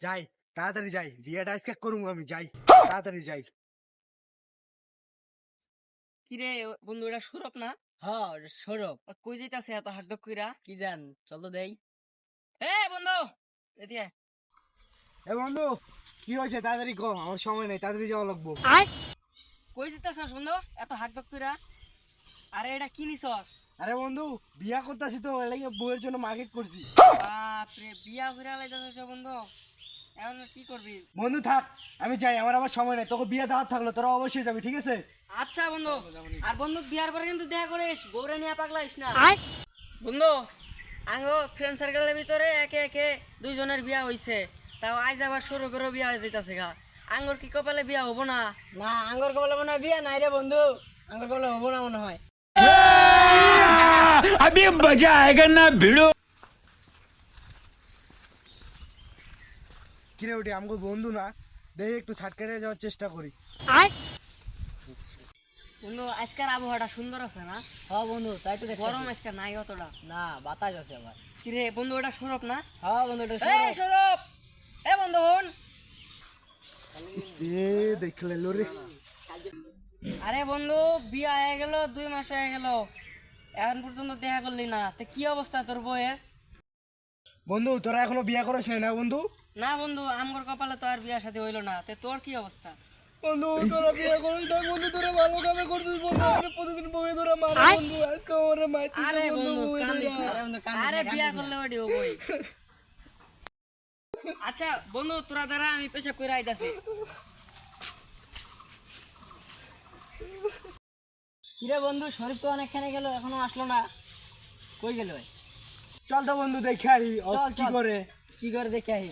যাই, তাড়াতাড়ি যাই, বিয়েটা আজকে করুম, আমি যাই, তাড়াতাড়ি যাই। কিরে বন্ধু, এটা সৌরভ না? হ্যাঁ সৌরভ। কই যাইতাছে এত হাকডক কইরা? কি জান, চলো দেই। এ বন্ধু, এদিকে এ বন্ধু, কি হয়েছে? তাড়াতাড়ি কো, আমার সময় নেই, তাড়াতাড়ি যাওয়া লাগবো। কই যাইতাছস বন্ধু এত হাকডক কইরা? আরে এটা কি নিছস? আরে বন্ধু, বিয়া করতেছি তো, এলাকে বউয়ের জন্য মার্কেট করছি। বাপরে, বিয়া কইরা লাইতাছস বন্ধু, এখন কি করবি? বন্ধু থাক, আমি যাই, আমার আবার সময় নেই। তোকে বিয়ে দাওয়াত থাকলো, তোরা অবশ্যই যাবি, ঠিক আছে? আচ্ছা বন্ধু, আর বন্ধু বিয়ার পরে কিন্তু দেখা করিস, বউরে নিয়ে পাগলাইস না বন্ধু। আঙ্গো ফ্রেন্ড সার্কেলের ভিতরে একে একে দুইজনের বিয়া হইছে, তাও আজ আবার সৌরভেরও বিয়া হয়ে যাইতাছে গা। আঙ্গর কি কপালে বিয়া হবো না? না, আঙ্গর কবলে মনে হয় বিয়া নাই রে বন্ধু, আঙ্গর কবলে হবো না মনে হয়। अभी मजा आएगा ना भिड़ो। কিরে ওটি আমাকে বন্ধু না, দেখি একটু ছাট কেটে যাওয়ার চেষ্টা করি। বন্ধু আজকের আবহাওয়াটা সুন্দর আছে না? হ্যাঁ বন্ধু, তাই তো দেখো। গরম আজকে নাই অতটা। না, বাতাস আছে আবার। কিরে বন্ধু, ওটা সৌরভ না? হ্যাঁ বন্ধু, এটা এই সৌরভ, এ বন্ধু হন। এ দেখলে লো রে। আরে বন্ধু, বিয়া হয়ে গেল, 2 মাস হয়ে গেল, এখন পর্যন্ত দেখা করলি না, তে কি অবস্থা তোর বউয়ের? বন্ধু তোরা এখনো বিয়া করিস নাই না বন্ধু? না বন্ধু, আমগর কপালে তো আর বিয়ার সাথে হইলো না, তে তোর কি অবস্থা? বন্ধু তোরা বিয়ে করিস না বন্ধু, তোরা ভালো কামে করছিস বন্ধু, আমার প্রতিদিন বউয়ে তোরা মারা বন্ধু, আজকে আমার মাইতে আরে বন্ধু বন্ধু বউয়ে কান্দিস না, তোরা। আরে বিয়া করলে ওডি হবই। আচ্ছা বন্ধু, তোরা দ্বারা আমি পেশাব কইরা আইতাছি। কিরে বন্ধু, শরীফ তো অনেকখানে গেল, এখনো আসলো না, কই গেল ভাই? চল তো বন্ধু দেখে আই ও চল, কি চল। করে। কি করে দেখে আহি।